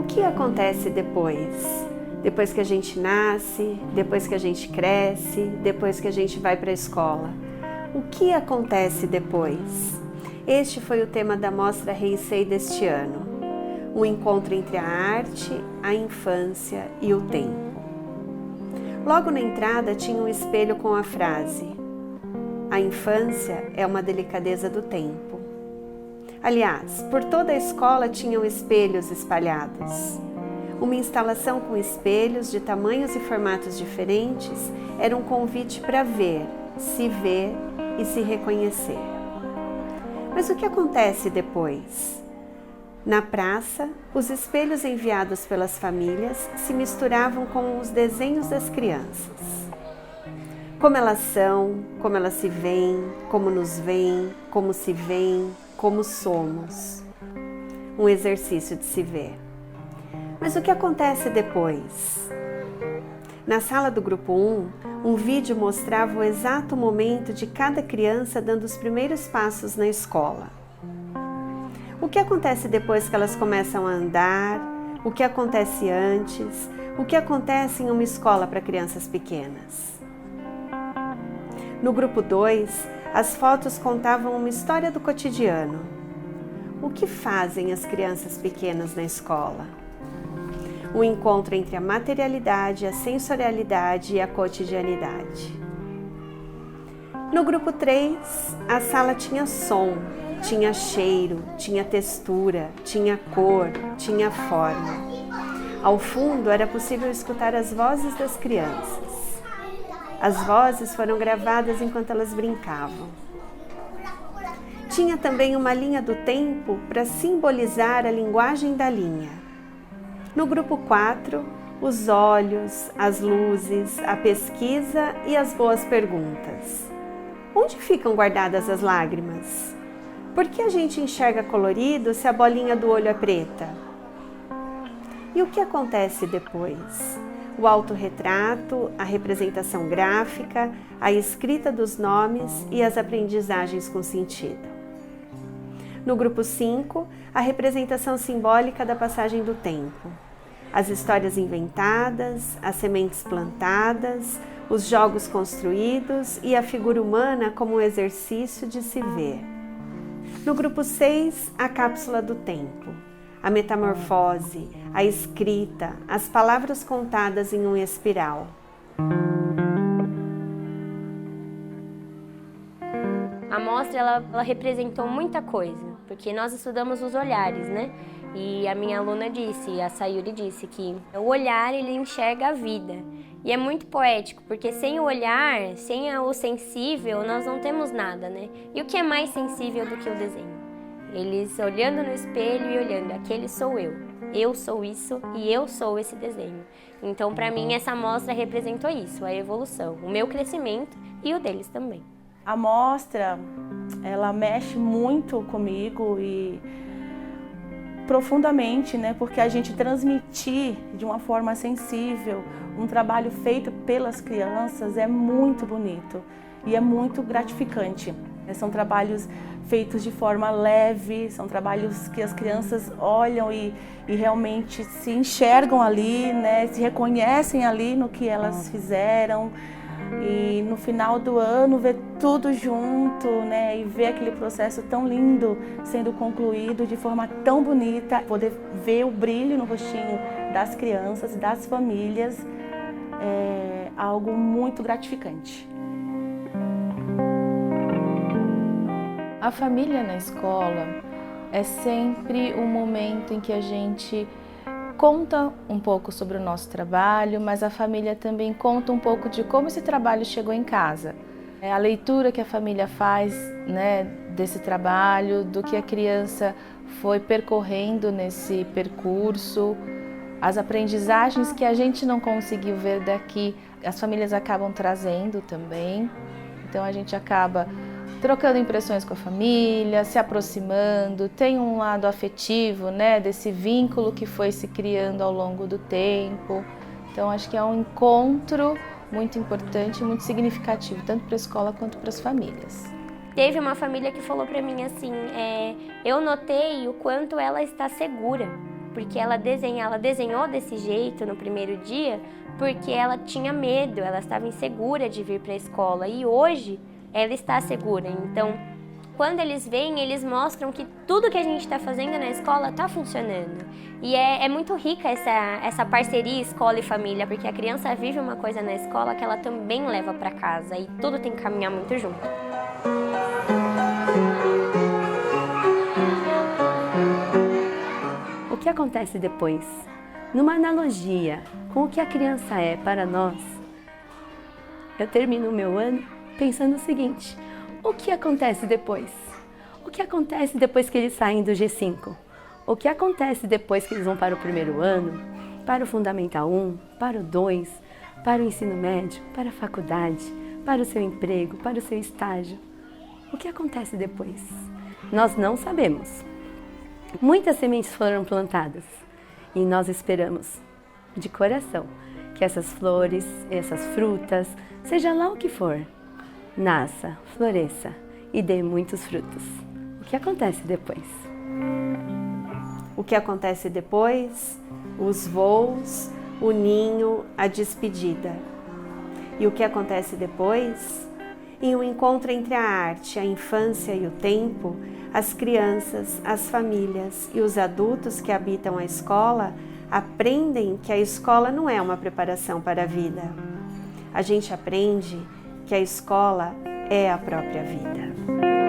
O que acontece depois? Depois que a gente nasce, depois que a gente cresce, depois que a gente vai para a escola. O que acontece depois? Este foi o tema da Mostra Heisei deste ano. Um encontro entre a arte, a infância e o tempo. Logo na entrada tinha um espelho com a frase: a infância é uma delicadeza do tempo. Aliás, por toda a escola tinham espelhos espalhados. Uma instalação com espelhos de tamanhos e formatos diferentes era um convite para ver e se reconhecer. Mas o que acontece depois? Na praça, os espelhos enviados pelas famílias se misturavam com os desenhos das crianças. Como elas são, como elas se veem, como nos veem, como se veem, como somos. Um exercício de se ver. Mas o que acontece depois? Na sala do grupo 1, um vídeo mostrava o exato momento de cada criança dando os primeiros passos na escola. O que acontece depois que elas começam a andar? O que acontece antes? O que acontece em uma escola para crianças pequenas? No grupo 2, as fotos contavam uma história do cotidiano. O que fazem as crianças pequenas na escola? Um encontro entre a materialidade, a sensorialidade e a cotidianidade. No grupo 3, a sala tinha som, tinha cheiro, tinha textura, tinha cor, tinha forma. Ao fundo era possível escutar as vozes das crianças. As vozes foram gravadas enquanto elas brincavam. Tinha também uma linha do tempo para simbolizar a linguagem da linha. No grupo 4, os olhos, as luzes, a pesquisa e as boas perguntas. Onde ficam guardadas as lágrimas? Por que a gente enxerga colorido se a bolinha do olho é preta? E o que acontece depois? O autorretrato, a representação gráfica, a escrita dos nomes e as aprendizagens com sentido. No grupo 5, a representação simbólica da passagem do tempo. As histórias inventadas, as sementes plantadas, os jogos construídos e a figura humana como um exercício de se ver. No grupo 6, a cápsula do tempo. A metamorfose, a escrita, as palavras contadas em uma espiral. A mostra ela representou muita coisa, porque nós estudamos os olhares, né? E a minha aluna disse, a Sayuri disse que o olhar ele enxerga a vida. E é muito poético, porque sem o olhar, sem o sensível, nós não temos nada, né? E o que é mais sensível do que o desenho? Eles olhando no espelho e olhando, aquele sou eu sou isso e eu sou esse desenho. Então, para mim, essa mostra representou isso, a evolução, o meu crescimento e o deles também. A mostra, ela mexe muito comigo e profundamente, né? Porque a gente transmitir de uma forma sensível um trabalho feito pelas crianças é muito bonito e é muito gratificante. São trabalhos feitos de forma leve, são trabalhos que as crianças olham e realmente se enxergam ali, né? Se reconhecem ali no que elas fizeram. E no final do ano ver tudo junto, né, e ver aquele processo tão lindo sendo concluído de forma tão bonita, poder ver o brilho no rostinho das crianças, das famílias, é algo muito gratificante. A família na escola é sempre um momento em que a gente conta um pouco sobre o nosso trabalho, mas a família também conta um pouco de como esse trabalho chegou em casa. A leitura que a família faz, né, desse trabalho, do que a criança foi percorrendo nesse percurso, as aprendizagens que a gente não conseguiu ver daqui, as famílias acabam trazendo também. Então a gente acaba trocando impressões com a família, se aproximando, tem um lado afetivo, né, desse vínculo que foi se criando ao longo do tempo. Então acho que é um encontro muito importante, muito significativo, tanto para a escola quanto para as famílias. Teve uma família que falou para mim assim, eu notei o quanto ela está segura. porque ela desenhou desse jeito no primeiro dia porque ela tinha medo, ela estava insegura de vir para a escola e hoje ela está segura. Então, quando eles vêm, eles mostram que tudo que a gente está fazendo na escola está funcionando. E é muito rica essa parceria escola e família, porque a criança vive uma coisa na escola que ela também leva para casa e tudo tem que caminhar muito junto. O que acontece depois? Numa analogia com o que a criança é para nós, eu termino o meu ano pensando o seguinte: o que acontece depois? O que acontece depois que eles saem do G5? O que acontece depois que eles vão para o primeiro ano, para o Fundamental 1, para o 2, para o ensino médio, para a faculdade, para o seu emprego, para o seu estágio? O que acontece depois? Nós não sabemos. Muitas sementes foram plantadas e nós esperamos, de coração, que essas flores, essas frutas, seja lá o que for, nasça, floresça e dê muitos frutos. O que acontece depois? O que acontece depois? Os voos, o ninho, a despedida. E o que acontece depois? Em um encontro entre a arte, a infância e o tempo, as crianças, as famílias e os adultos que habitam a escola aprendem que a escola não é uma preparação para a vida. A gente aprende que a escola é a própria vida.